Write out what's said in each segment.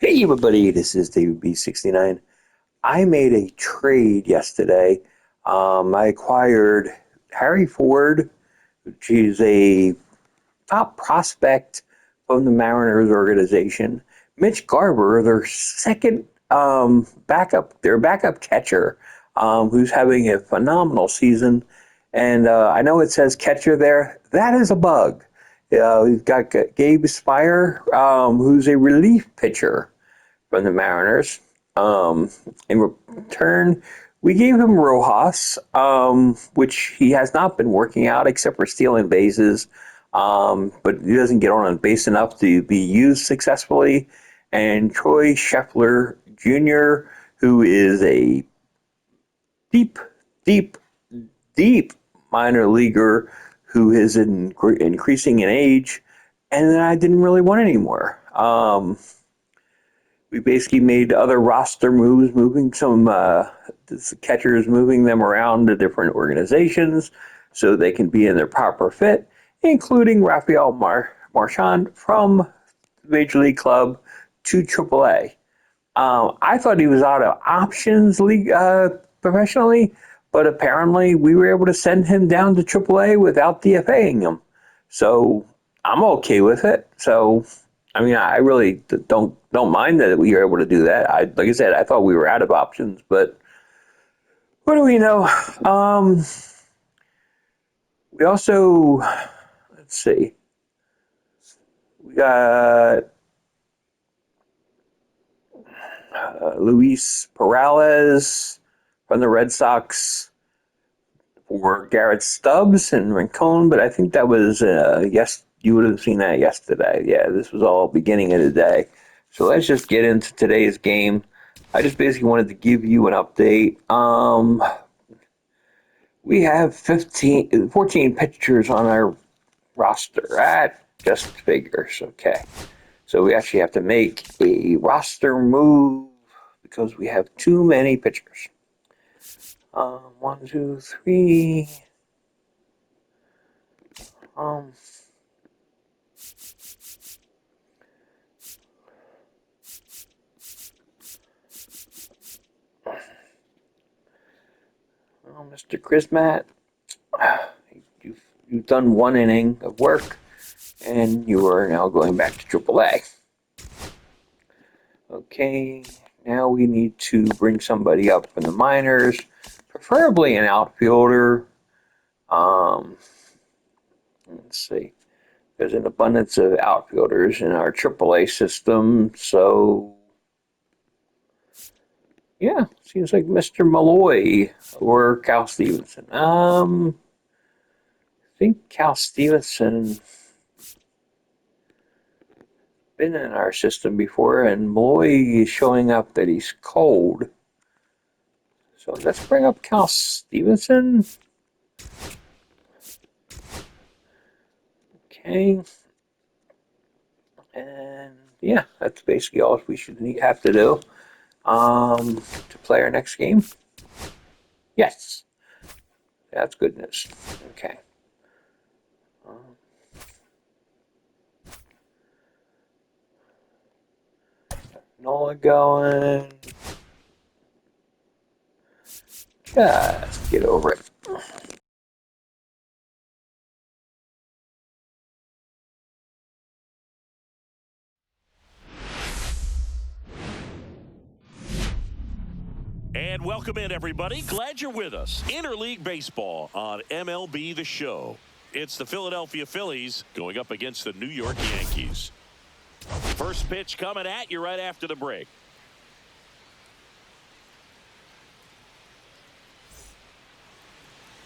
Hey everybody, this is David B69. I made a trade yesterday. I acquired Harry Ford, which is a top prospect from the Mariners organization. Mitch Garver, their second their backup catcher, who's having a phenomenal season. And I know it says catcher there. That is a bug. We've got Gabe Spire, who's a relief pitcher from the Mariners. Um, in return, we gave him Rojas, which he has not been working out except for stealing bases. But he doesn't get on base enough to be used successfully. And Troy Scheffler Jr., who is a deep, deep, deep minor leaguer who is increasing in age, and then I didn't really want anymore. We basically made other roster moves, moving some catchers, moving them around to different organizations so they can be in their proper fit, including Rafael Marchand from Major League Club to AAA. I thought he was out of options league professionally, but apparently we were able to send him down to AAA without DFAing him. So I'm okay with it. So I mean, I really don't mind that we were able to do that. Like I said, I thought we were out of options, but what do we know? Um, we also let's see, we got Luis Perales from the Red Sox for Garrett Stubbs and Rincon, but I think that was yes, you would have seen that yesterday. Yeah, this was all beginning of the day. So let's just get into today's game. I just basically wanted to give you an update. We have 14 pitchers on our roster. That just figures. Okay. So we actually have to make a roster move because we have too many pitchers. One, two, three. Um, Mr. Chrismat, you've done one inning of work, and you are now going back to AAA. Okay, now we need to bring somebody up from the minors, preferably an outfielder. Um, let's see. There's an abundance of outfielders in our AAA system, so yeah, seems like Mr. Malloy or Cal Stevenson. I think Cal Stevenson been in our system before, and Malloy is showing up that he's cold. So let's bring up Cal Stevenson. Okay. And yeah, that's basically all we should have to do to play our next game. Yes, that's good news. Okay. Nola going. Just get over it. And welcome in, everybody. Glad you're with us. Interleague Baseball on MLB The Show. It's the Philadelphia Phillies going up against the New York Yankees. First pitch coming at you right after the break.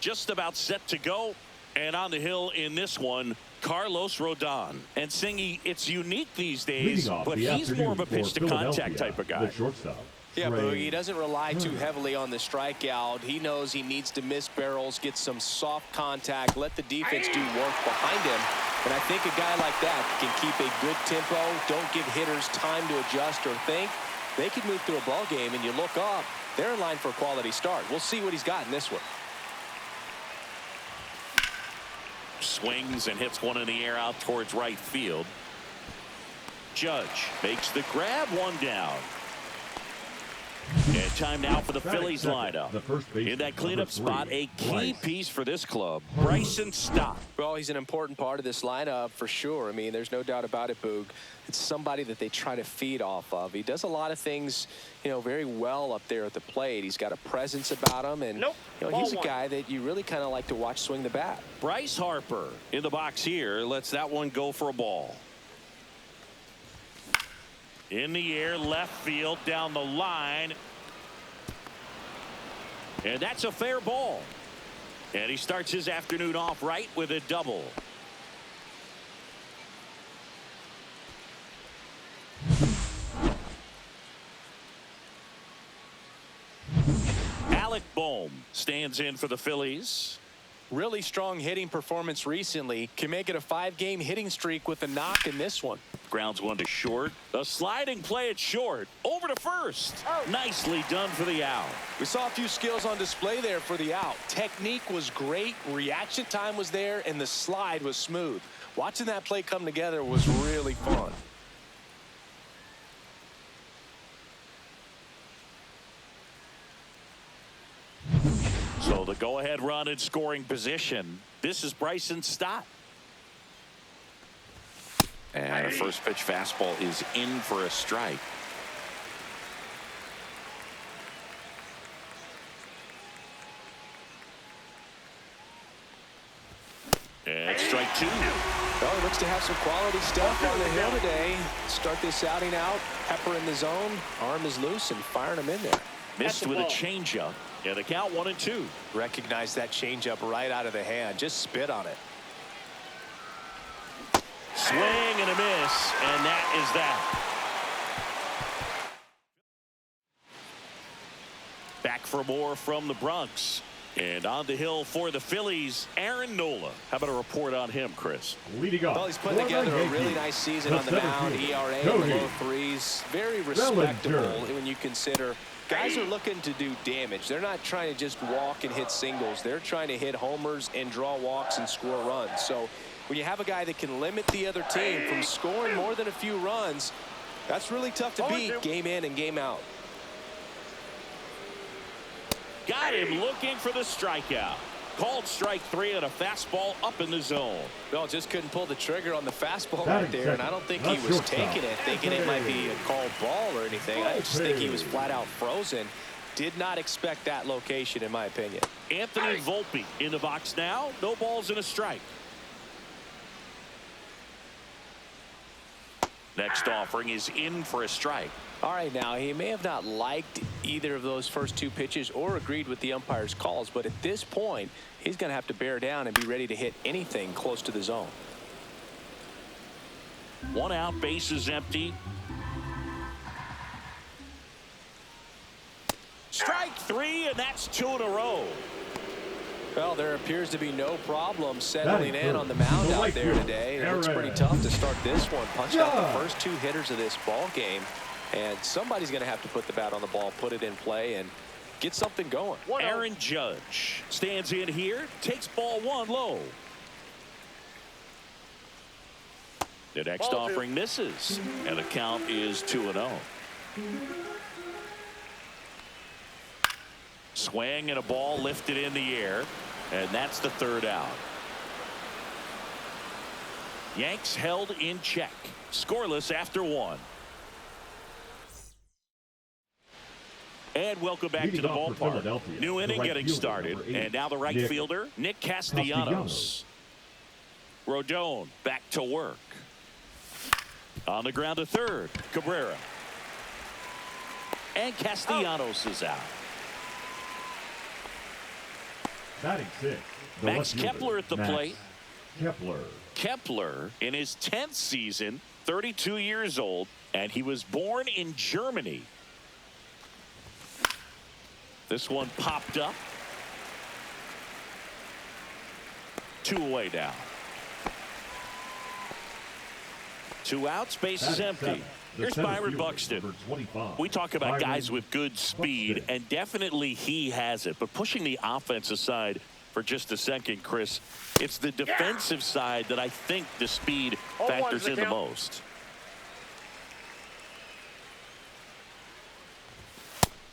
Just about set to go. And on the hill in this one, Carlos Rodon. And Singy, it's unique these days, but he's more of a pitch-to-contact type of guy. Yeah, Boogie, he doesn't rely too heavily on the strikeout. He knows he needs to miss barrels, get some soft contact, let the defense do work behind him. And I think a guy like that can keep a good tempo, don't give hitters time to adjust or think. They can move through a ball game, and you look up, they're in line for a quality start. We'll see what he's got in this one. Swings and hits one in the air out towards right field. Judge makes the grab, one down. And time now for the Phillies lineup. In that cleanup spot, a key piece for this club, Bryson Stott. Well, he's an important part of this lineup for sure. I mean, there's no doubt about it, Boog. It's somebody that they try to feed off of. He does a lot of things, very well up there at the plate. He's got a presence about him, and he's a guy that you really kind of like to watch swing the bat. Bryce Harper in the box here lets that one go for a ball. In the air, left field, down the line. And that's a fair ball. And he starts his afternoon off right with a double. Alec Bohm stands in for the Phillies. Really strong hitting performance recently. Can make it a 5-game hitting streak with a knock in this one. Grounds one to short. A sliding play at short. Over to first. Nicely done for the out. We saw a few skills on display there for the out. Technique was great. Reaction time was there. And the slide was smooth. Watching that play come together was really fun. So the go-ahead run in scoring position. This is Bryson Stott. And a first pitch fastball is in for a strike. And strike two. Well, he looks to have some quality stuff on the hill today. Start this outing out. Pepper in the zone. Arm is loose and firing him in there. Missed with a changeup. And the count 1-2. Recognize that changeup right out of the hand. Just spit on it. Swing and a miss, and that is that. Back for more from the Bronx. And on the hill for the Phillies, Aaron Nola. How about a report on him, Chris? Leading off. Well, he's putting together a really nice season on the mound. ERA in the low threes. Very respectable when you consider guys are looking to do damage. They're not trying to just walk and hit singles. They're trying to hit homers and draw walks and score runs. So when you have a guy that can limit the other team from scoring more than a few runs, that's really tough to beat game in and game out. Got him looking for the strikeout. Called strike three on a fastball up in the zone. Well, just couldn't pull the trigger on the fastball right there, and I don't think he was taking it, thinking it might be a called ball or anything. I just think he was flat out frozen. Did not expect that location, in my opinion. Anthony Volpe in the box now. No balls and a strike. Next offering is in for a strike. All right, now he may have not liked either of those first two pitches or agreed with the umpire's calls, but at this point, he's going to have to bear down and be ready to hit anything close to the zone. One out, bases empty. Strike three, and that's two in a row. Well, there appears to be no problem settling in on the mound out there today. It looks pretty tough to start this one. Punched out the first two hitters of this ball game. And somebody's going to have to put the bat on the ball, put it in play, and get something going. Aaron Judge stands in here, takes ball one low. The next offering misses, and the count is 2-0. Swing and a ball lifted in the air, and that's the third out. Yanks held in check, scoreless after one. And welcome back to the ballpark. New inning getting started. And now the right fielder, Nick Castellanos. Rodon back to work. On the ground to third, Cabrera. And Castellanos is out. Batting six. Max Kepler at the plate. Kepler. Kepler in his 10th season, 32 years old, and he was born in Germany. This one popped up. 2 away now. 2 outs, base is empty. Here's Byron Buxton. We talk about guys with good speed, and definitely he has it. But pushing the offense aside for just a second, Chris, it's the defensive side that I think the speed factors in the most.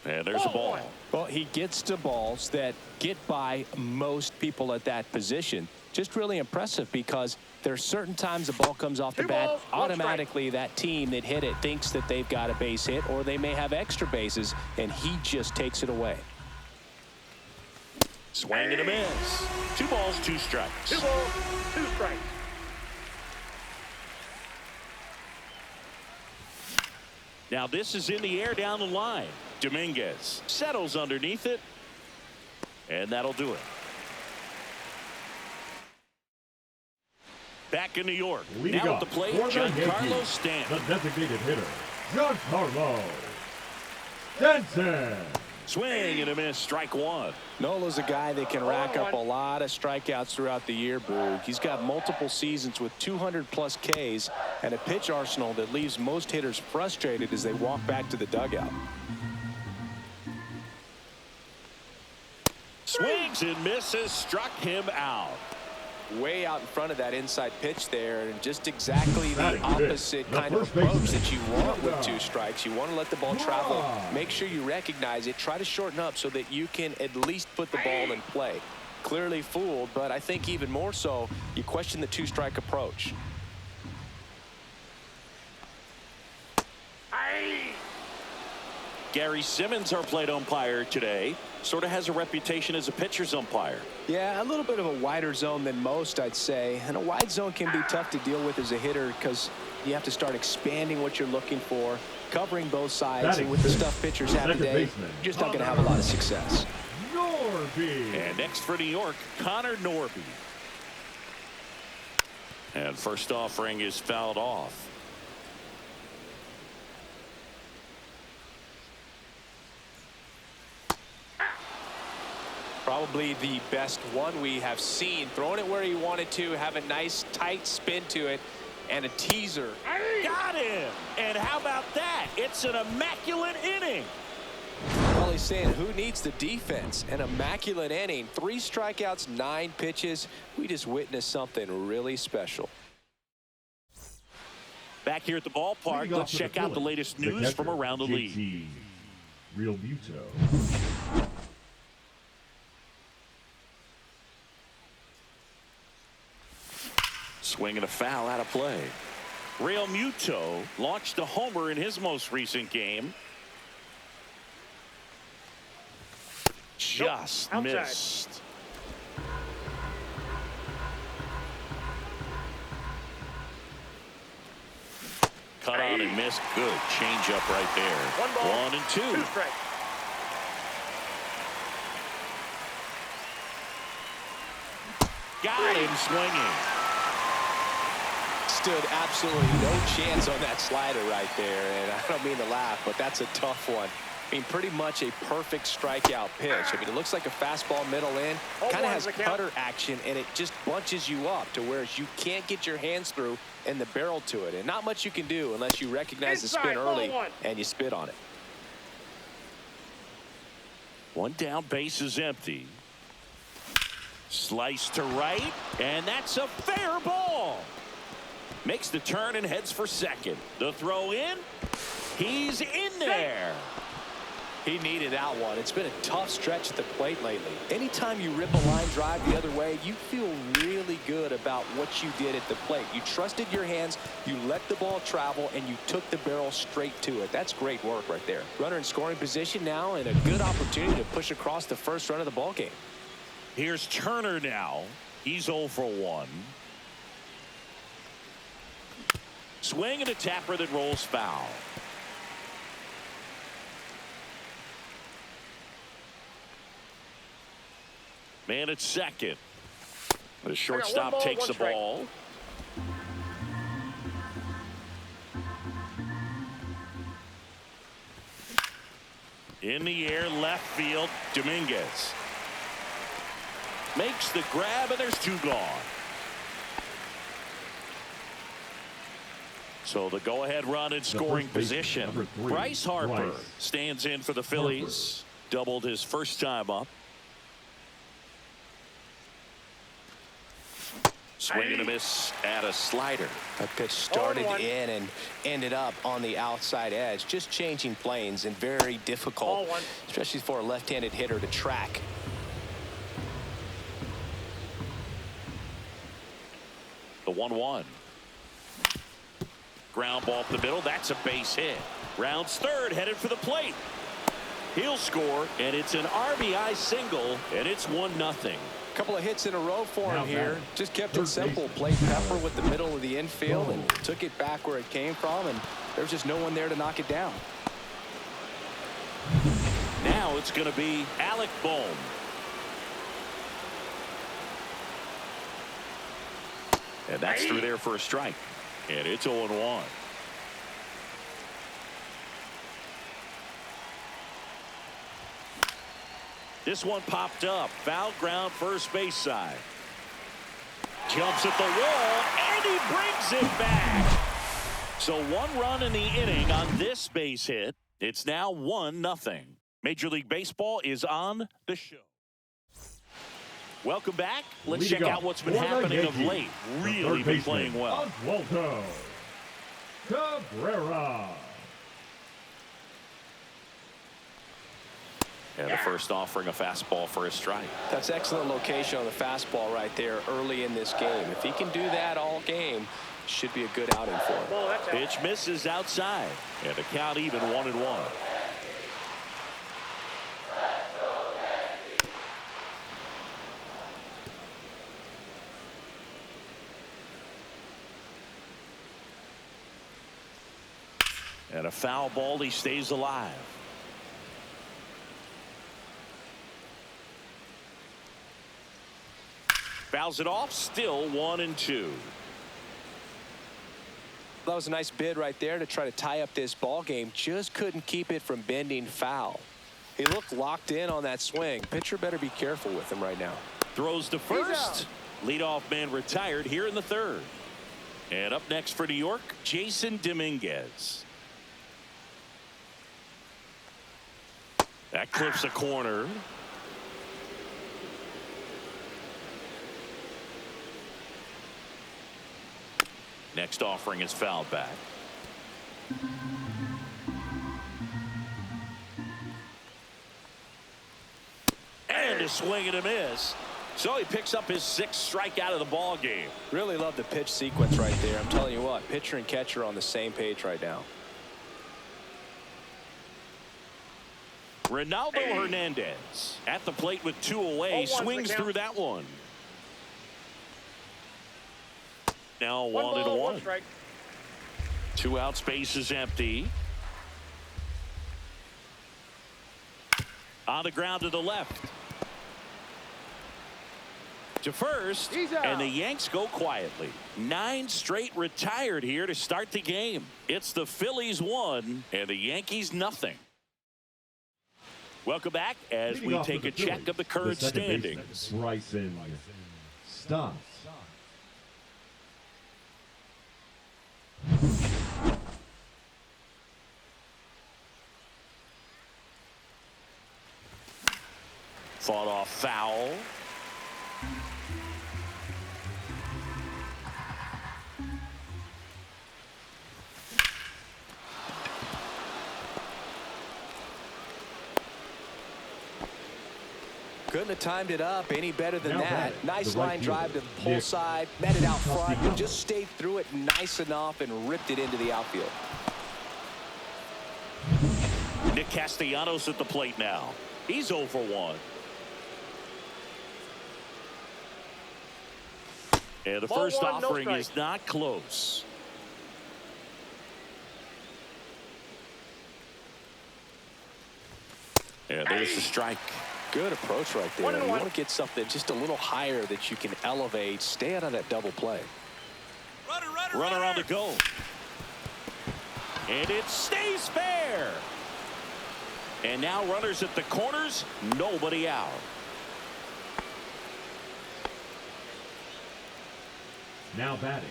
And there's a ball. Well, he gets to balls that get by most people at that position. Just really impressive because there are certain times the ball comes off the bat, automatically that team that hit it thinks that they've got a base hit or they may have extra bases, and he just takes it away. Swing and a miss. 2 balls, 2 strikes. 2 balls, 2 strikes. Now this is in the air down the line. Dominguez settles underneath it, and that'll do it. Back in New York. Leading Now up at the plate, for the Giancarlo Yankees, Stanton. the designated hitter, Giancarlo Stanton. Swing and a miss, strike 1. Nola's a guy that can rack up a lot of strikeouts throughout the year, Boog. He's got multiple seasons with 200-plus Ks and a pitch arsenal that leaves most hitters frustrated as they walk back to the dugout. Swings and misses, struck him out. Way out in front of that inside pitch there, and just exactly the Batting opposite fifth, the kind of first baseman. approach that you want with 2 strikes. You want to let the ball travel. Make sure you recognize it. Try to shorten up so that you can at least put the ball in play. Clearly fooled, but I think even more so, you question the 2-strike approach. Gary Simmons, our plate umpire today, sort of has a reputation as a pitcher's umpire. Yeah, a little bit of a wider zone than most, I'd say. And a wide zone can be tough to deal with as a hitter because you have to start expanding what you're looking for, covering both sides. And with the stuff pitchers have today, you're just not going to have a lot of success. Norby. And next for New York, Connor Norby. And first offering is fouled off. Probably the best one we have seen. Throwing it where he wanted to, have a nice tight spin to it, and a teaser. Got him! And how about that? It's an immaculate inning. Well, he's saying who needs the defense? An immaculate inning. 3 strikeouts, 9 pitches. We just witnessed something really special. Back here at the ballpark, Leading off let's for check the out the Phillies, latest the news catcher, from around the league. JT Real Muto. Swing and a foul out of play. Real Muto launched a homer in his most recent game. Just Outside. missed. Cut on and missed. Good change up right there. 1 ball, 1 and 2. 2 strikes. Got him swinging. Stood absolutely no chance on that slider right there, and I don't mean to laugh, but that's a tough one. I mean, pretty much a perfect strikeout pitch. I mean, it looks like a fastball middle in, kind of has cutter action, and it just bunches you up to where you can't get your hands through and the barrel to it, and not much you can do unless you recognize the spin early and you spit on it. 1 down, base is empty. Slice to right, and that's a fair ball. Makes the turn and heads for second. The throw in. He's in there. He needed that one. It's been a tough stretch at the plate lately. Anytime you rip a line drive the other way, you feel really good about what you did at the plate. You trusted your hands, you let the ball travel, and you took the barrel straight to it. That's great work right there. Runner in scoring position now, and a good opportunity to push across the first run of the ball game. Here's Turner now. He's 0 for 1. Swing and a tapper that rolls foul. Man at second. The shortstop takes the ball. In the air, left field, Dominguez. Makes the grab, and there's 2 gone. So the go-ahead run in scoring position. Bryce Harper stands in for the Phillies. Doubled his first time up. Swing and a miss at a slider. That pitch started in and ended up on the outside edge. Just changing planes and very difficult, especially for a left-handed hitter to track. The 1-1. Ground ball up the middle. That's a base hit. Rounds third, headed for the plate. He'll score, and it's an RBI single, and it's 1-0. Couple of hits in a row for him here. Just kept it simple. Played Pepper with the middle of the infield and took it back where it came from, and there's just no one there to knock it down. Now it's going to be Alec Bohm. And that's through there for a strike. And it's 0-1. This one popped up. Foul ground, first base side. Jumps at the wall, and he brings it back. So 1 run in the inning on this base hit. It's now 1-0. Major League Baseball is on the show. Welcome back. Let's check out what's been happening of late. Really been playing well. Oswaldo Cabrera. And the first offering a fastball for a strike. That's excellent location on the fastball right there early in this game. If he can do that all game, should be a good outing for him. Pitch misses outside. And the count even 1-1. And a foul ball, he stays alive. Fouls it off, still 1-2. That was a nice bid right there to try to tie up this ball game. Just couldn't keep it from bending foul. He looked locked in on that swing. Pitcher better be careful with him right now. Throws to first. Leadoff man retired here in the third. And up next for New York, Jason Dominguez. That clips a corner. Next offering is fouled back. And a swing and a miss. So he picks up his 6th strikeout of the ball game. Really love the pitch sequence right there. I'm telling you what, pitcher and catcher on the same page right now. Ronaldo Hernandez at the plate with 2 away. Swings through that one. Now 1-1. 2 outs, base is empty. On the ground to the left. To first, and the Yanks go quietly. 9 straight retired here to start the game. It's the Phillies 1 and the Yankees nothing. Welcome back as we take a check of the current standings. Bryson Stott. Fought off foul. Couldn't have timed it up any better than that. Nice the right line drive to the pull side, met it out front, and just stayed through it nice enough and ripped it into the outfield. Nick Castellanos at the plate now. He's 0 for 1. And the first offering is not close. And there's the strike. Good approach right there. You want to get something just a little higher that you can elevate. Stay out of that double play. Runner on the go. And it stays fair. And now runners at the corners, nobody out. Now batting,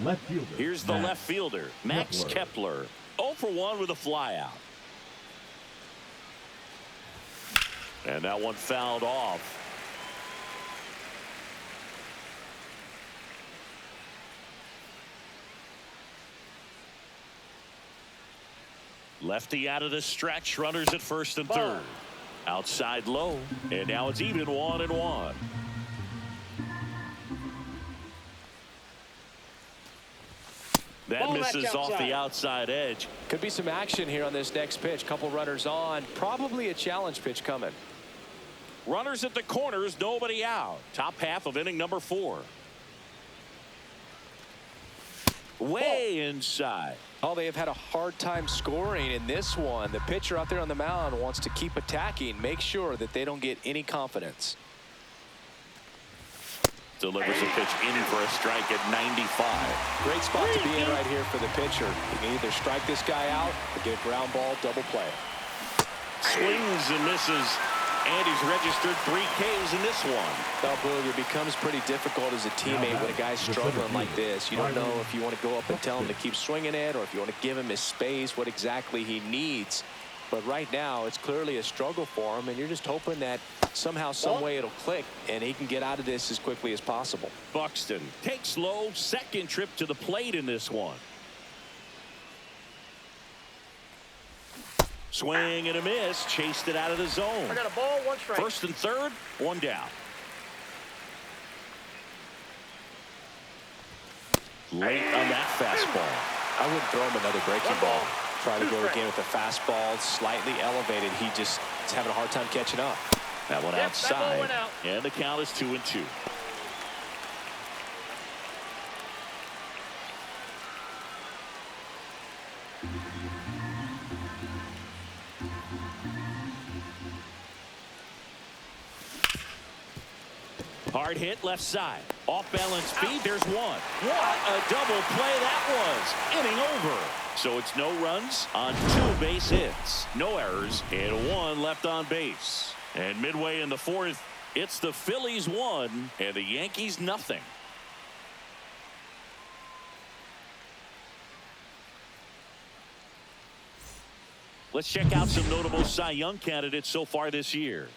left fielder. Here's the left fielder, Max Kepler. 0 for 1 with a flyout. And that one fouled off. Lefty out of the stretch. Runners at first and third. Outside low. And now it's even 1-1. That misses off the outside edge. Could be some action here on this next pitch. Couple runners on. Probably a challenge pitch coming. Runners at the corners. Nobody out. Top half of inning number 4. Way inside. Oh, they have had a hard time scoring in this one. The pitcher out there on the mound wants to keep attacking. Make sure that they don't get any confidence. Delivers a pitch in for a strike at 95. Great spot to be in right here for the pitcher. You can either strike this guy out or get a ground ball double play. Swings and misses. And he's registered 3 Ks in this one. Well, Boog, it becomes pretty difficult as a teammate when a guy's struggling like this. You don't know if you want to go up and tell him to keep swinging it or if you want to give him his space, what exactly he needs. But right now, it's clearly a struggle for him, and you're just hoping that somehow, some way it'll click, and he can get out of this as quickly as possible. Buxton takes low, second trip to the plate in this one. Swing and a miss, chased it out of the zone. I got a ball, 1 strike. First and third, 1 down. Late on that fastball. I wouldn't throw him another breaking ball. Try to go again with the fastball, slightly elevated. He just is having a hard time catching up. That one outside, that ball went out. And the count is 2-2. Hard hit left side. Off balance feed. There's one. What a double play that was. Inning over. So it's no runs on 2 base hits. No errors and 1 left on base. And midway in the 4th, it's the Phillies 1 and the Yankees nothing. Let's check out some notable Cy Young candidates so far this year.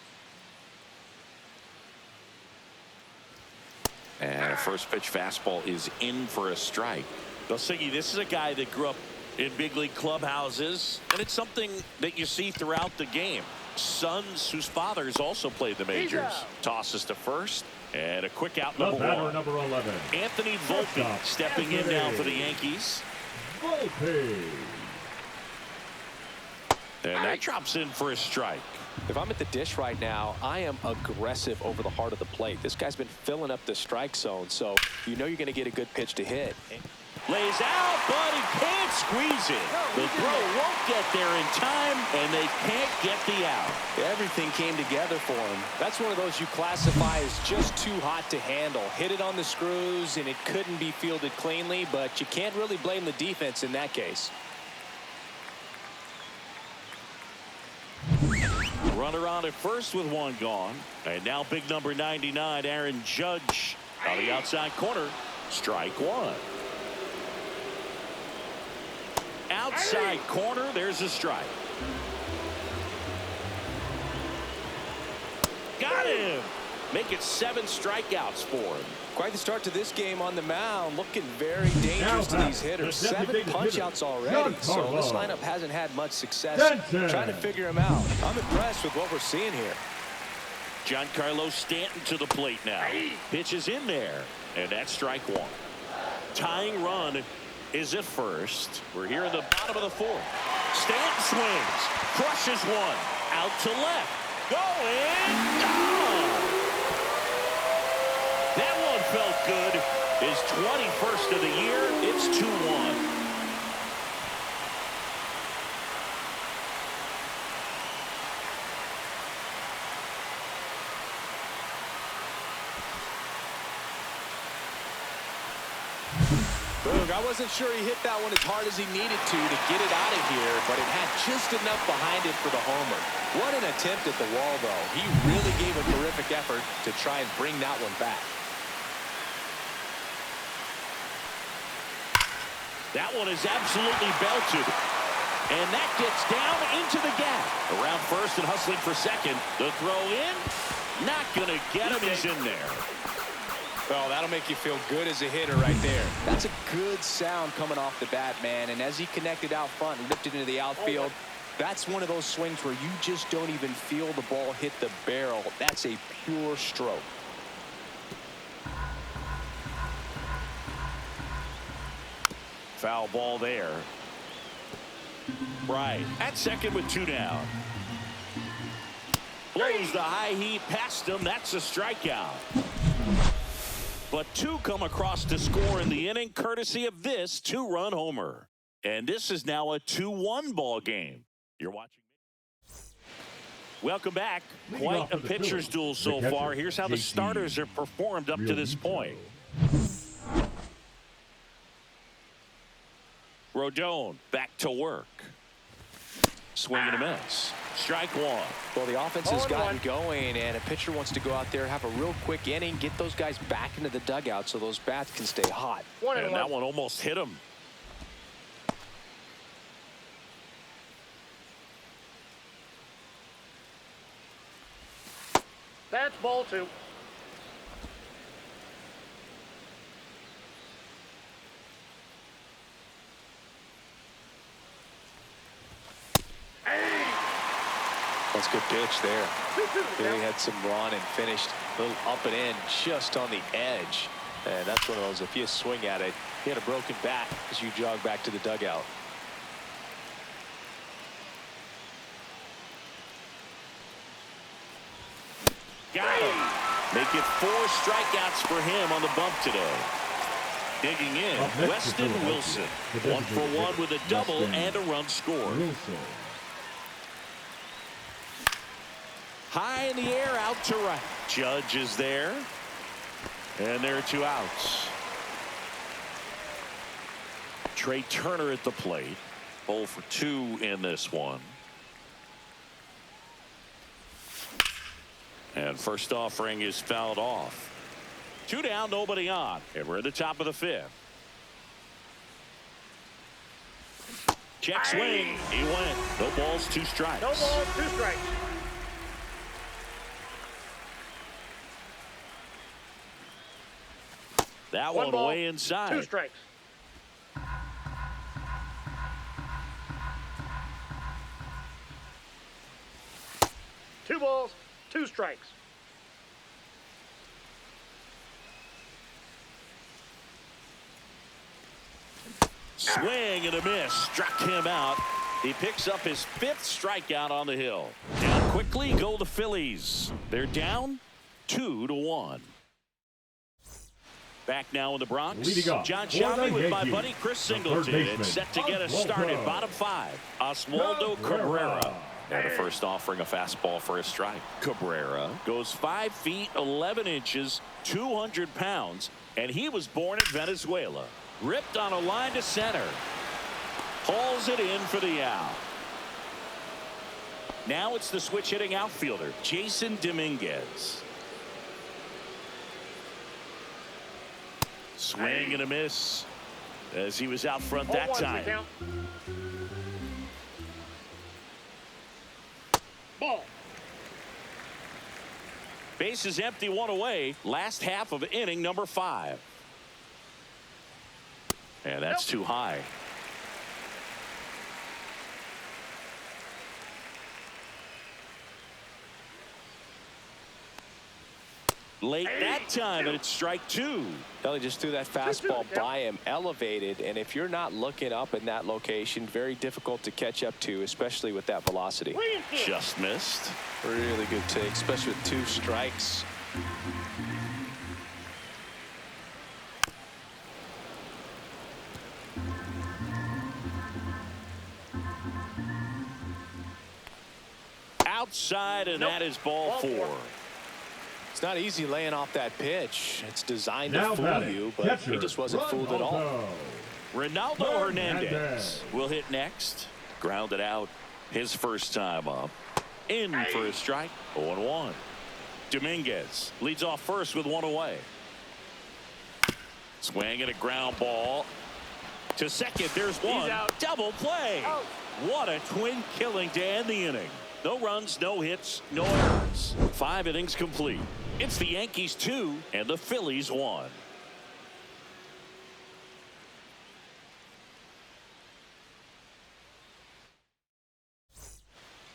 And a first pitch fastball is in for a strike. Siggy, this is a guy that grew up in big league clubhouses, and it's something that you see throughout the game. Sons whose fathers also played the majors. Tosses to first, and a quick out number 1. Number 11. Anthony Volpe stepping in now for the Yankees. Volpe. And that drops in for a strike. If I'm at the dish right now, I am aggressive over the heart of the plate. This guy's been filling up the strike zone, so you know you're going to get a good pitch to hit. Lays out, but he can't squeeze it. The throw won't get there in time, and they can't get the out. Everything came together for him. That's one of those you classify as just too hot to handle. Hit it on the screws, and it couldn't be fielded cleanly, but you can't really blame the defense in that case. Runner on at first with 1 gone. And now big number 99, Aaron Judge, on the outside corner. Strike 1. Outside corner, there's a strike. Got him. Make it 7 strikeouts for him. Quite the start to this game on the mound. Looking very dangerous to these hitters. 7 punch-outs already. So this lineup hasn't had much success trying to figure him out. I'm impressed with what we're seeing here. Giancarlo Stanton to the plate now. Pitch is in there. And that's strike 1. Tying run is at first. We're here in the bottom of the 4th. Stanton swings. Crushes one. Out to left. Going. Gone. That one felt good. His 21st of the year. It's 2-1. I wasn't sure he hit that one as hard as he needed to get it out of here, but it had just enough behind it for the homer. What an attempt at the wall, though. He really gave a terrific effort to try and bring that one back. That one is absolutely belted. And that gets down into the gap. Around first and hustling for second. The throw in. Not going to get him. He's in there. Well, that'll make you feel good as a hitter right there. That's a good sound coming off the bat, man. And as he connected out front and ripped it into the outfield, that's one of those swings where you just don't even feel the ball hit the barrel. That's a pure stroke. Foul ball there. Right at second with 2 down. Blows the high heat past him. That's a strikeout. But 2 come across to score in the inning, courtesy of this 2-run homer. And this is now a 2-1 ball game. You're watching. Welcome back. Quite a pitcher's duel so far. Here's how the starters have performed up to this point. Rodon back to work. Swing and a miss. Strike 1. Well, the offense has gotten going, and a pitcher wants to go out there, have a real quick inning, get those guys back into the dugout so those bats can stay hot. And that one almost hit him. That's ball 2. That's a good pitch there. Really had some run and finished a little up and in just on the edge. And that's one of those, if you swing at it, you had a broken bat as you jog back to the dugout. Got him. Make it 4 strikeouts for him on the bump today. Digging in, Weston Wilson. 1 for 1 with a double and a run scored. High in the air, out to right. Judge is there. And there are 2 outs. Trey Turner at the plate. 0 for 2 in this one. And first offering is fouled off. 2 down, nobody on. And we're at the top of the 5th. Check swing. He went. No balls, 2 strikes. No balls, 2 strikes. That One one ball, way inside. 2 strikes. Two balls, 2 strikes. Swing and a miss. Struck him out. He picks up his 5th strikeout on the hill. Down quickly go the Phillies. They're down 2-1. Back now in the Bronx. John Shelby with my buddy Chris Singleton. It's set to get us started. Bottom 5. Oswaldo Cabrera. And a first offering a fastball for a strike. Cabrera goes 5 feet 11 inches, 200 pounds, and he was born in Venezuela. Ripped on a line to center. Hauls it in for the out. Now it's the switch hitting outfielder, Jason Dominguez. Swing and a miss as he was out front that time. Ball. Base is empty, 1 away. Last half of inning number 5. And that's too high. Late that time, and it's strike 2. He just threw that fastball by him, elevated, and if you're not looking up in that location, very difficult to catch up to, especially with that velocity. Just missed. Really good take, especially with 2 strikes. Outside, and that is ball 4. It's not easy laying off that pitch. It's designed to fool you, but he just wasn't fooled at all. Ronaldo Hernandez will hit next. Grounded out his first time up. In for a strike. 0-1. Dominguez leads off first with 1 away. Swing and a ground ball to second. There's one. Double play. What a twin killing to end the inning. No runs, no hits, no errors. 5 innings complete. It's the Yankees 2 and the Phillies 1.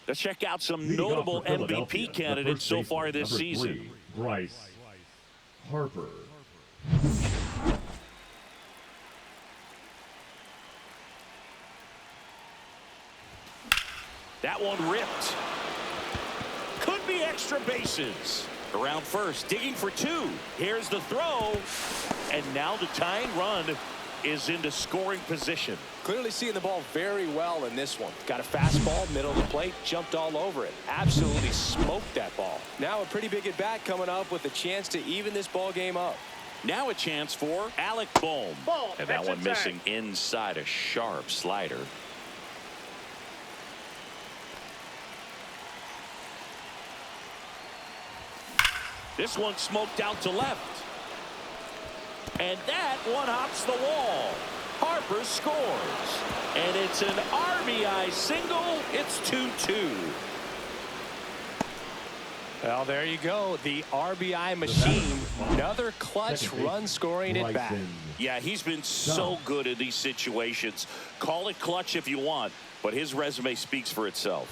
Let's check out some Leading off notable for Philadelphia, MVP the candidates first so far baseman, this number season. 3, Bryce Harper. That one ripped. Could be extra bases. Around first, digging for 2. Here's the throw. And now the tying run is into scoring position. Clearly seeing the ball very well in this one. Got a fastball, middle of the plate, jumped all over it. Absolutely smoked that ball. Now a pretty big at bat coming up with a chance to even this ball game up. Now a chance for Alec Bohm. Ball. And that That's one inside. missing inside a sharp slider. This one smoked out to left. And that one hops the wall. Harper scores. And it's an RBI single. It's 2-2. Well, there you go. The RBI machine. Another clutch run scoring at bat. Yeah, he's been so good in these situations. Call it clutch if you want, but his resume speaks for itself.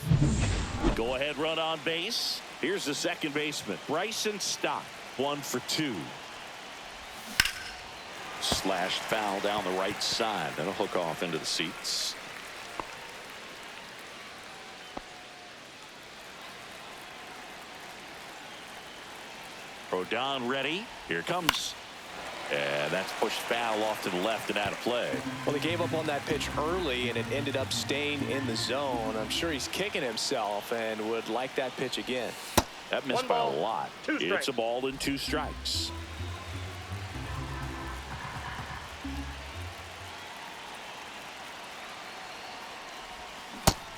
Go ahead, run on base. Here's the second baseman, Bryson Stott. 1 for 2. Slashed foul down the right side. That'll hook off into the seats. Rodon ready. Here comes. And that's pushed foul off to the left and out of play. Well, he gave up on that pitch early, and it ended up staying in the zone. I'm sure he's kicking himself and would like that pitch again. That missed One by ball, a lot. 2 It's strikes. a ball and 2 strikes.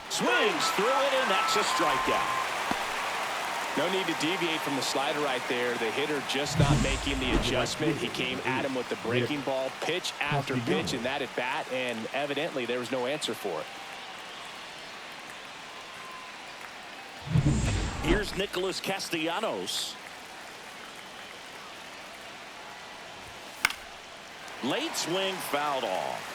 Swings through it, and that's a strikeout. No need to deviate from the slider right there. The hitter just not making the adjustment. He came at him with the breaking ball, pitch after pitch, and that at bat, and evidently there was no answer for it. Here's Nicholas Castellanos. Late swing fouled off.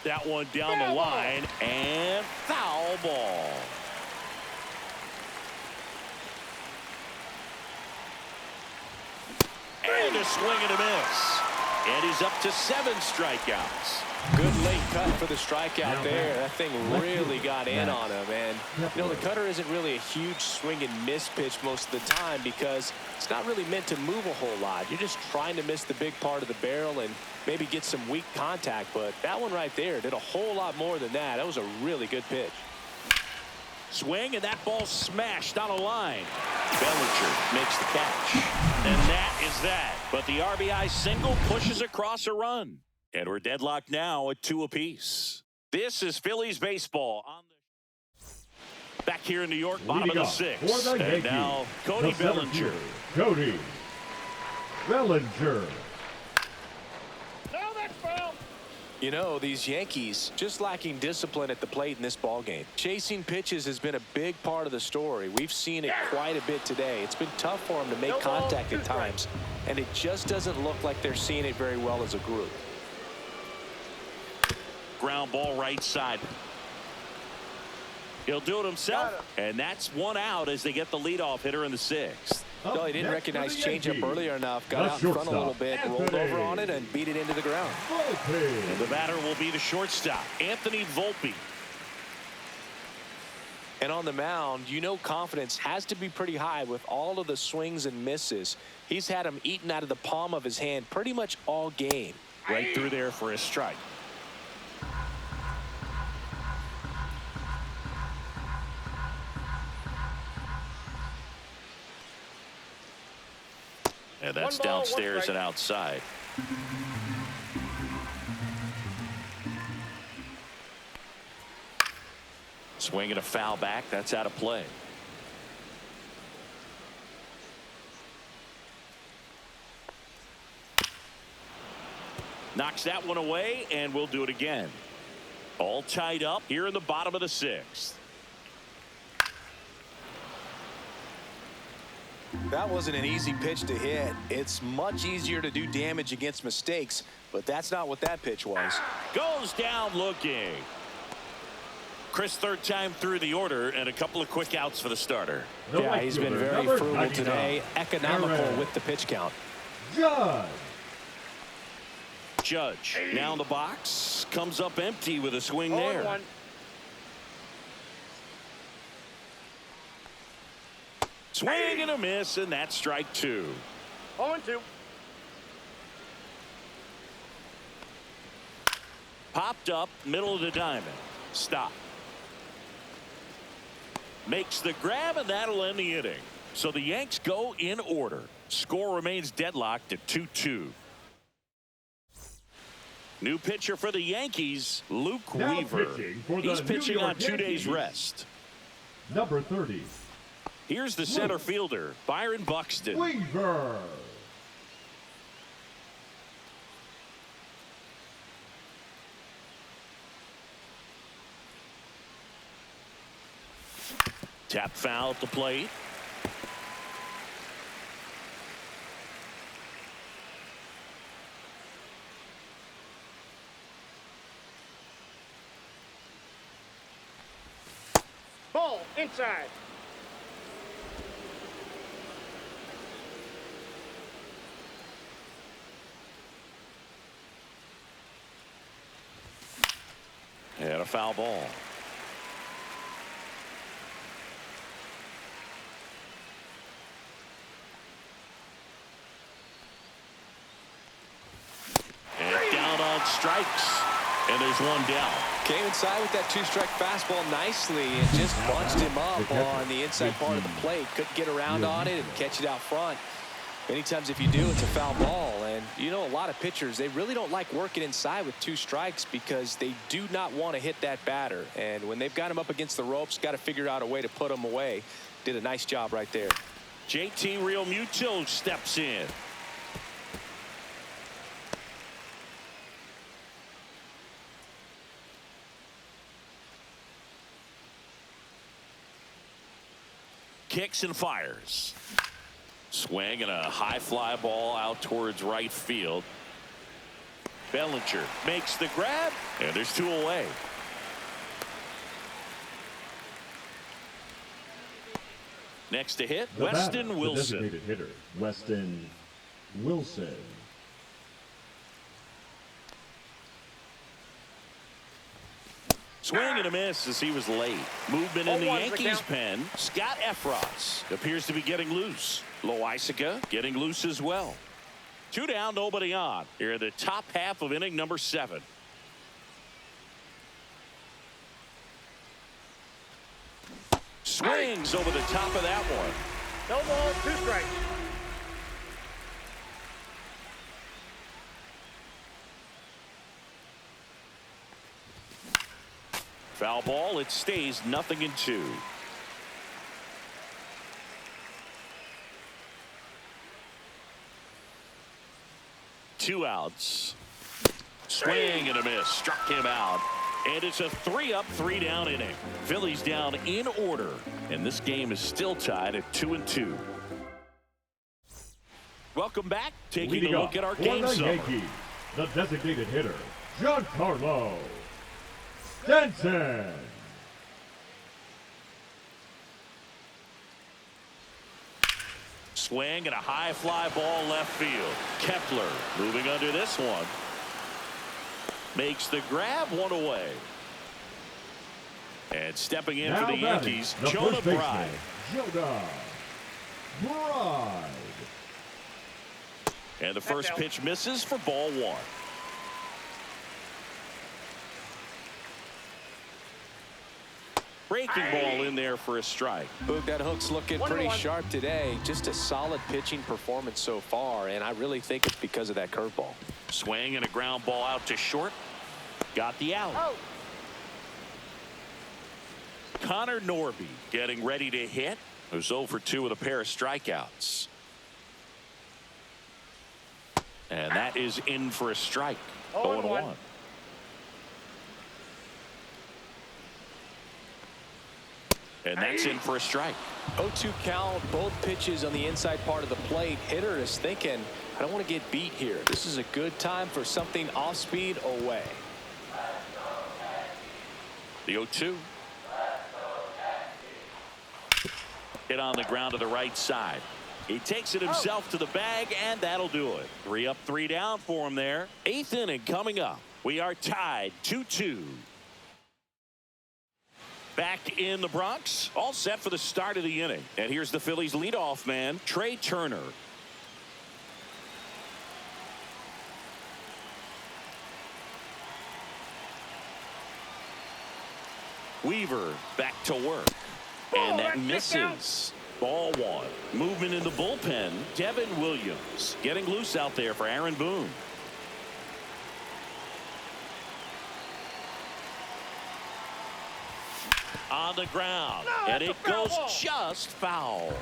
That one down the line and foul ball. And a swing and a miss. And he's up to 7 strikeouts. Good late cut for the strikeout there. That thing really got in on him. And, you know, the cutter isn't really a huge swing and miss pitch most of the time because it's not really meant to move a whole lot. You're just trying to miss the big part of the barrel and maybe get some weak contact. But that one right there did a whole lot more than that. That was a really good pitch. Swing, and that ball smashed on a line. Bellinger makes the catch. And that is that. But the RBI single pushes across a run. And we're deadlocked now at 2 apiece. This is Phillies baseball on the back here in New York, bottom of the 6th. And now Cody Bellinger. Cody Bellinger. No, that's foul. You know, these Yankees just lacking discipline at the plate in this ballgame. Chasing pitches has been a big part of the story. We've seen it quite a bit today. It's been tough for them to make contact at times, and it just doesn't look like they're seeing it very well as a group. Ground ball right side. He'll do it himself. And that's 1 out as they get the leadoff hitter in the 6th. No, he didn't recognize changeup earlier enough. Got out in front a little bit, rolled over on it, and beat it into the ground. And the batter will be the shortstop, Anthony Volpe. And on the mound, you know confidence has to be pretty high with all of the swings and misses. He's had them eaten out of the palm of his hand pretty much all game. Right through there for a strike. And that's 1 ball, 1 downstairs strike. and outside. Swinging a foul back. That's out of play. Knocks that one away, and we'll do it again. All tied up here in the bottom of the sixth. That wasn't an easy pitch to hit. It's much easier to do damage against mistakes, but that's not what that pitch was. Goes down looking. Chris, third time through the order, and a couple of quick outs for the starter. Yeah, he's been very frugal today, economical with the pitch count. Judge now in the box, comes up empty with a swing there. Swing and a miss, and that's strike two. 0-2. Popped up, middle of the diamond. Stop. Makes the grab, and that'll end the inning. So the Yanks go in order. Score remains deadlocked at 2-2. New pitcher for the Yankees, Luke Weaver. He's pitching on 2 days rest. Number 30. Here's the center fielder, Byron Buxton. Weaver. Tap foul at the plate. Ball inside. And a foul ball. And down on strikes. And there's one down. Came inside with that two-strike fastball nicely and just bunched him up on the inside part of the plate. Couldn't get around on it and catch it out front. Many times if you do, it's a foul ball. And you know, a lot of pitchers, they really don't like working inside with two strikes because they do not want to hit that batter. And when they've got him up against the ropes, got to figure out a way to put him away. Did a nice job right there. JT Realmuto steps in. Kicks and fires. Swing and a high fly ball out towards right field. Bellinger makes the grab, and there's two away. Next to hit, Weston Wilson. The designated hitter, Weston Wilson. Swing and a miss as he was late. Movement in the Yankees pen. Scott Efros appears to be getting loose. Loisaga getting loose as well. Two down, nobody on. Here in the top half of inning number 7. Swings over the top of that one. No ball, 2 strikes. Foul ball. It stays 0-2. Two outs. Swing and a miss. Struck him out. And it's a 3-up, 3-down inning. Phillies down in order. And this game is still tied at 2-2. Welcome back. Taking a look at our game summary. Yankees, the designated hitter, Giancarlo Stanton. Swing and a high fly ball left field. Kepler moving under this one. Makes the grab, one away. And stepping in Now for the batting, Yankees, the Jonah first baseman, Bride. Jonah Bride. And the first pitch misses for ball 1. Breaking ball in there for a strike. Boog, that hook's looking pretty sharp today. Just a solid pitching performance so far, and I really think it's because of that curveball. Swing and a ground ball out to short. Got the out. Oh. Connor Norby getting ready to hit. Who's 0 for 2 with a pair of strikeouts. And that is in for a strike. 0-1. And that's in for a strike. 0-2 count, both pitches on the inside part of the plate. Hitter is thinking, I don't want to get beat here. This is a good time for something off speed away. The 0-2. Hit on the ground to the right side. He takes it himself to the bag, and that'll do it. 3 up, 3 down for him there. 8th inning coming up. We are tied 2-2. Back in the Bronx, all set for the start of the inning. And here's the Phillies leadoff man, Trey Turner. Weaver back to work. And that misses. Ball 1. Movement in the bullpen. Devin Williams getting loose out there for Aaron Boone. On the ground. No, and that's it a foul goes ball. just foul.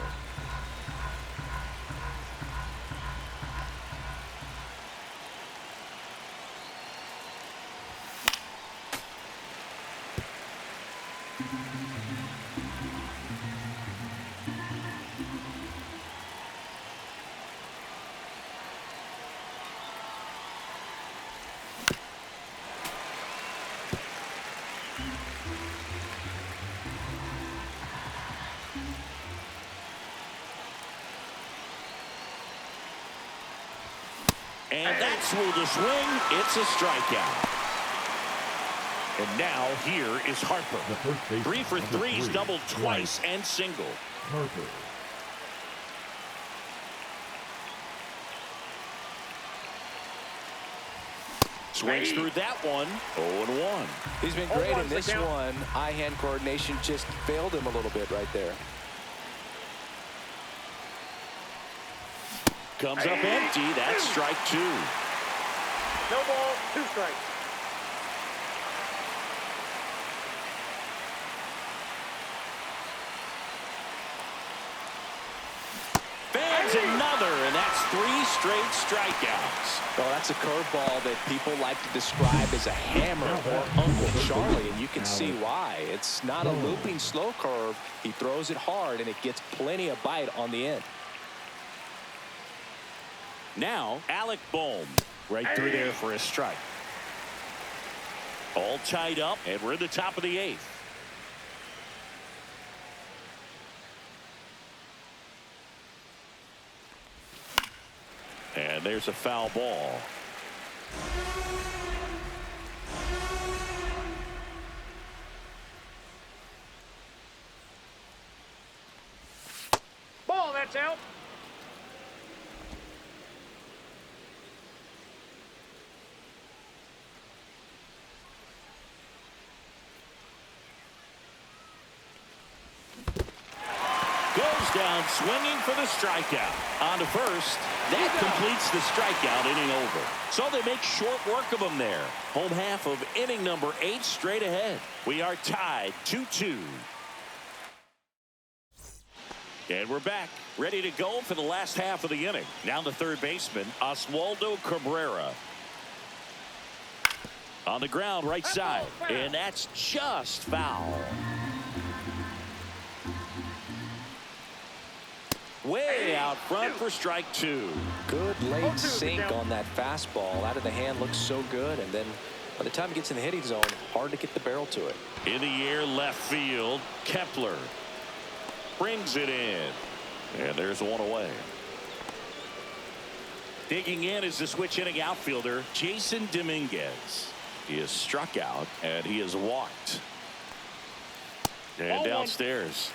And that's with the swing. It's a strikeout. And now here is Harper. The first base 3 for number 3. He's 3, doubled twice right. and single. Harper. Swings through that one. 0-1. He's been Oh, great in one's the this count. one. Eye-hand coordination just failed him a little bit right there. Comes up empty. That's strike 2. No ball, 2 strikes. Fans another, and that's 3 straight strikeouts. Well, that's a curveball that people like to describe as a hammer or Uncle Charlie, and you can see why. It's not a looping slow curve. He throws it hard, and it gets plenty of bite on the end. Now, Alec Bohm right through there for a strike. All tied up, and we're in the top of the 8th. And there's a foul ball. Ball, that's out. Goes down swinging for the strikeout. On to first. That completes the strikeout, inning over. So they make short work of him there. Home half of inning number 8 straight ahead. We are tied 2-2. And we're back, ready to go for the last half of the inning. Now the third baseman, Oswaldo Cabrera. On the ground, right side. And that's just foul. Way out front for strike 2. Good late sink on that fastball. Out of the hand looks so good, and then by the time it gets in the hitting zone, hard to get the barrel to it. In the air, left field, Kepler brings it in. And there's one away. Digging in is the switch hitting outfielder, Jason Dominguez. He is struck out, and he is walked. And downstairs.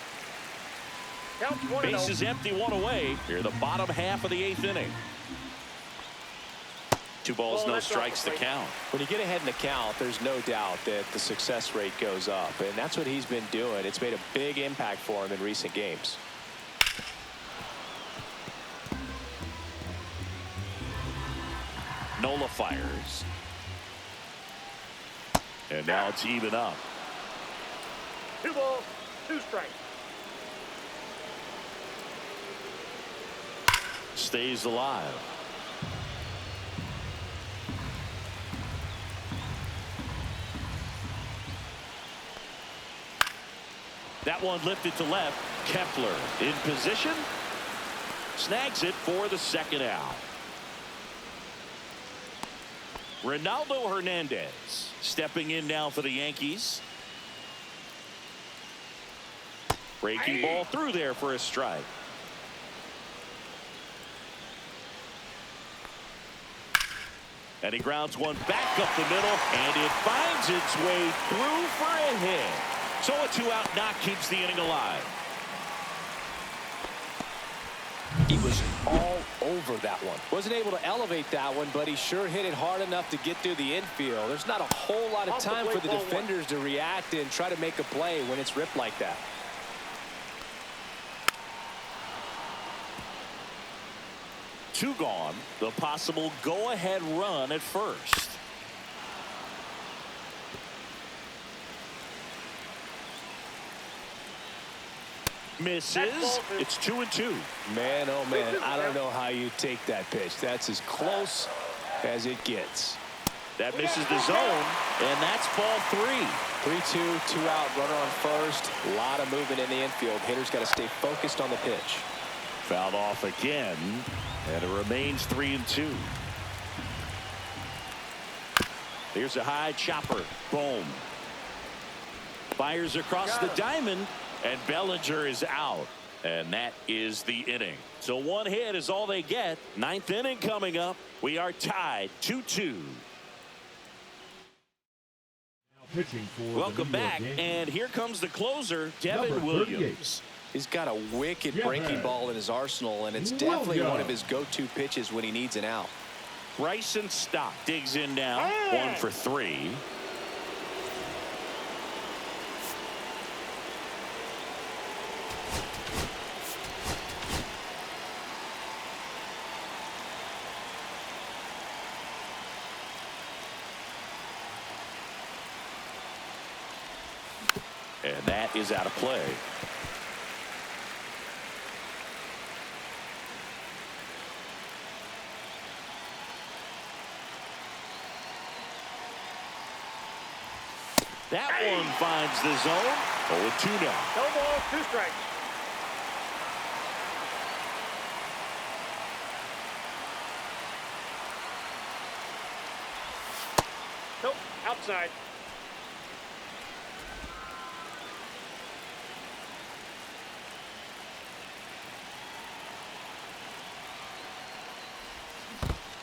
Counts 1-0. Base is empty, one away. Here, the bottom half of the 8th inning. 2 balls, no strikes to count. When you get ahead in the count, there's no doubt that the success rate goes up, and that's what he's been doing. It's made a big impact for him in recent games. Nola fires. And now it's even up. 2 balls, 2 strikes. Stays alive. That one lifted to left. Kepler in position. Snags it for the second out. Ronaldo Hernandez stepping in now for the Yankees. Breaking ball through there for a strike. And he grounds one back up the middle, and it finds its way through for a hit. So a 2-out knock keeps the inning alive. He was all over that one. Wasn't able to elevate that one, but he sure hit it hard enough to get through the infield. There's not a whole lot of time for the defenders to react and try to make a play when it's ripped like that. Two gone. The possible go-ahead run at first. Misses. It's 2-2. Man, oh man, I don't know how you take that pitch. That's as close as it gets. That misses the zone, and that's ball 3. 3-2, 2-out, runner on first. A lot of movement in the infield. Hitter's got to stay focused on the pitch. Fouled off again, and it remains 3-2. Here's a high chopper. Boom. Fires across the diamond, and Bellinger is out. And that is the inning. So one hit is all they get. 9th inning coming up. We are tied 2-2. Pitching for Welcome back, and here comes the closer, Devin Williams. He's got a wicked breaking ball in his arsenal, and it's definitely one of his go-to pitches when he needs an out. Bryson Stock digs in now. 1 for 3. And that is out of play. That one finds the zone. 0-2 now. No ball, 2 strikes. Nope, outside.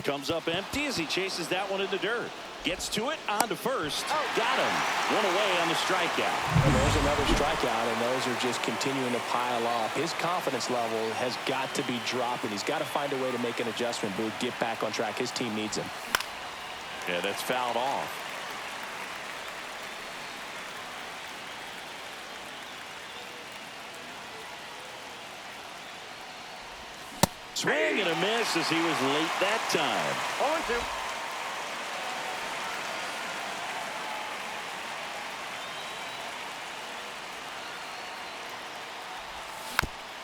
Comes up empty as he chases that one in the dirt. Gets to it, on to first. Got him. One away on the strikeout. And there's another strikeout, and those are just continuing to pile up. His confidence level has got to be dropping. He's got to find a way to make an adjustment, Boog, get back on track. His team needs him. Yeah, that's fouled off. Swing and a miss as he was late that time. 0-2.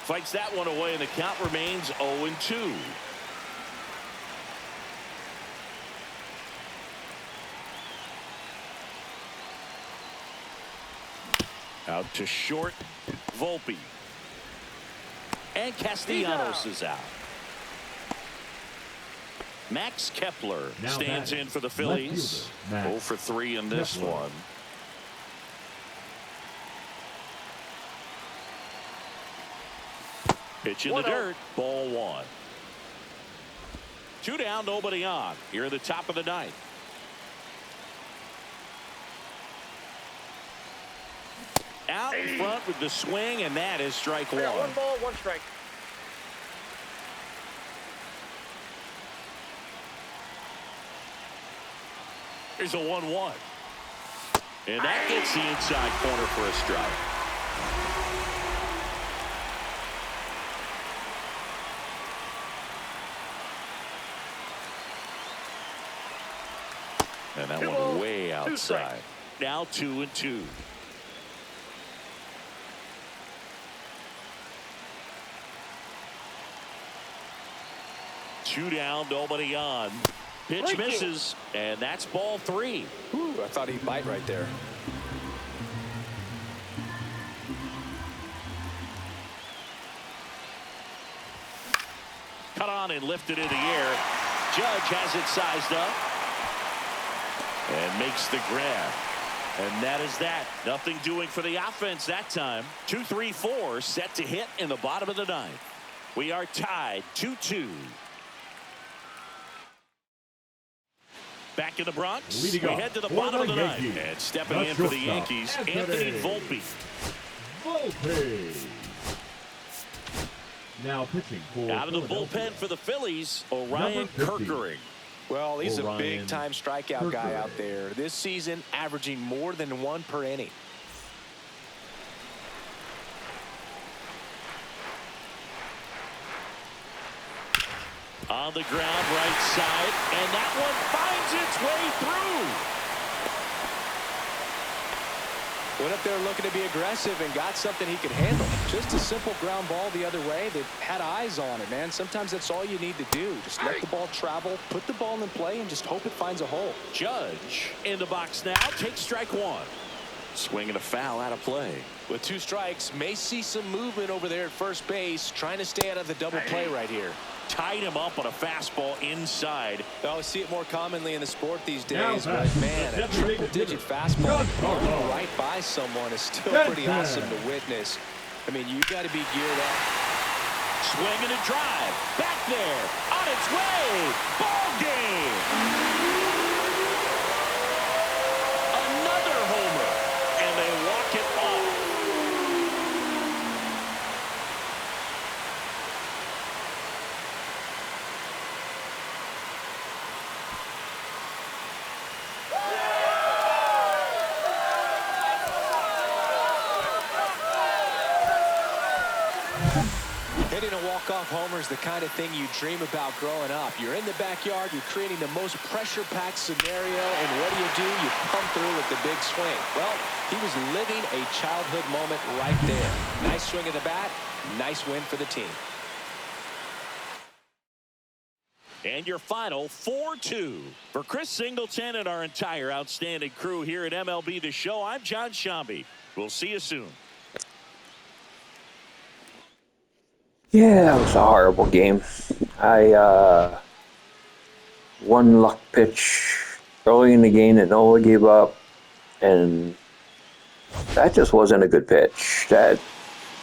Fights that one away, and the count remains 0-2. Out to short, Volpe. And Castellanos is out. Max Kepler stands in for the Phillies. 0 for 3 in this one. Pitch in the dirt. Ball 1. 2 down, nobody on. Here at the top of the 9th. Out in front with the swing, and that is strike 1. 1 ball, 1 strike. Here's a 1-1. And that gets the inside corner for a strike. And that one way outside. Now 2-2. Two down, nobody on. Pitch misses, and that's ball 3. Ooh, I thought he'd bite right there. cut on and lifted in the air. Judge has it sized up and makes the grab. And that is that. Nothing doing for the offense that time. 2-3-4 set to hit in the bottom of the ninth. We are tied 2-2. Back in the Bronx, we head to the bottom of the ninth. And stepping in for the Yankees, Anthony Volpe. Now pitching for out of the bullpen for the Phillies, Orion Kerkering. Well, he's a big-time strikeout guy out there. This season, averaging more than 1 per inning. On the ground, right side, and that one finds its way through. Went up there looking to be aggressive and got something he could handle. Just a simple ground ball the other way that had eyes on it, man. Sometimes that's all you need to do. Just let the ball travel, put the ball in play, and just hope it finds a hole. Judge in the box now. Takes strike one. Swinging a foul out of play. With 2 strikes, may see some movement over there at first base. Trying to stay out of the double play right here. Tied him up on a fastball inside. I see it more commonly in the sport these days, but man, a triple-digit fastball going right by someone is still pretty awesome to witness. I mean, you got to be geared up. Swing and a drive. Back there. On its way. Ball game. Another homer. And they walk it off. Hitting a walk-off homer is the kind of thing you dream about growing up. You're in the backyard, you're creating the most pressure-packed scenario, and what do? You come through with the big swing. Well, he was living a childhood moment right there. Nice swing of the bat, nice win for the team. And your final 4-2. For Chris Singleton and our entire outstanding crew here at MLB The Show, I'm John Shambi. We'll see you soon. Yeah, it was a horrible game. I one luck pitch early in the game that Nola gave up, and that just wasn't a good pitch. That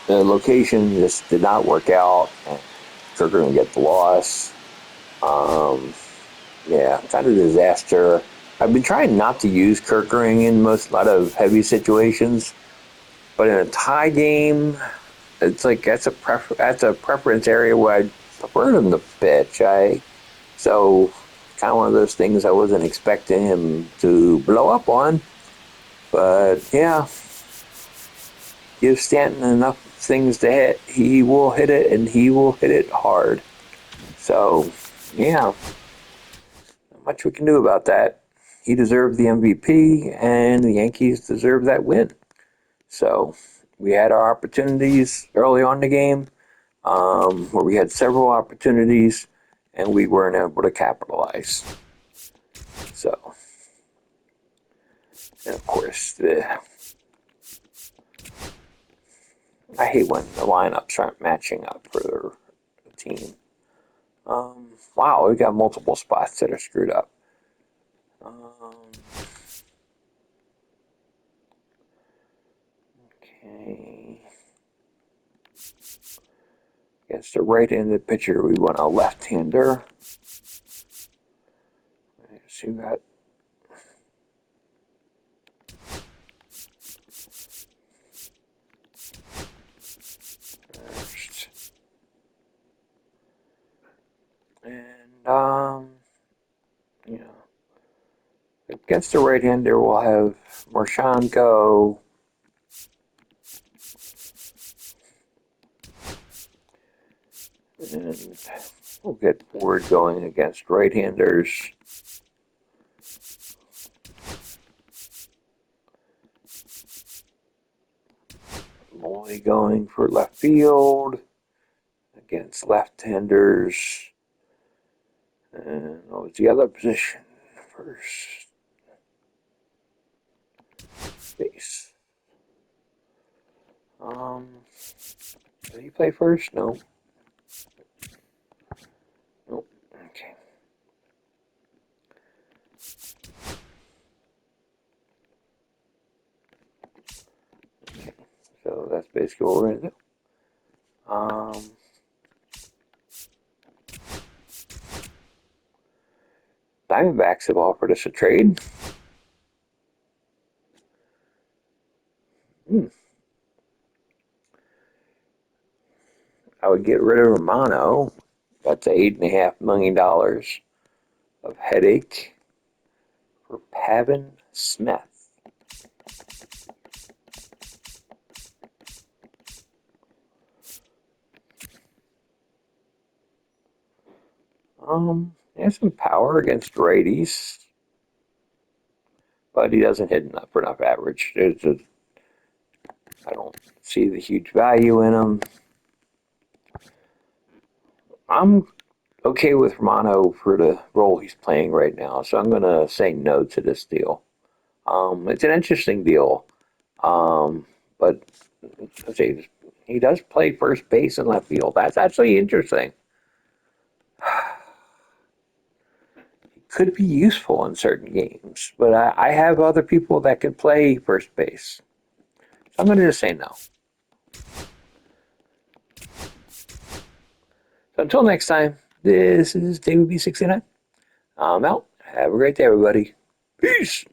the location just did not work out, and Trigger and get the loss. Yeah, kind of a disaster. I've been trying not to use Kerkering in a lot of heavy situations, but in a tie game, it's like that's a preference area where I prefer him to pitch. So kind of one of those things I wasn't expecting him to blow up on, but yeah, give Stanton enough things to hit, he will hit it, and he will hit it hard. So yeah, not much we can do about that. He deserved the MVP, and the Yankees deserve that win. So we had our opportunities early on in the game, where we had several opportunities, and we weren't able to capitalize. So, and of course, I hate when the lineups aren't matching up for the team. Wow, we got multiple spots that are screwed up. Okay. Against a right-handed pitcher, we want a left-hander. So you got first. And against the right-hander, we'll have Marshawn go. And we'll get Ford going against right-handers. Molly going for left field against left-handers. And what was the other position? First base. Did he play first? No. So that's basically what we're going to do. Diamondbacks have offered us a trade. I would get rid of Romano. That's $8.5 million of headache for Pavin Smith. He has some power against righties, but he doesn't hit enough for enough average. I don't see the huge value in him. I'm okay with Romano for the role he's playing right now, so I'm going to say no to this deal. It's an interesting deal, but let's see, he does play first base and left field. That's actually interesting. Could be useful in certain games, but I have other people that could play first base. So I'm going to just say no. So until next time, this is David B69. I'm out. Have a great day, everybody. Peace.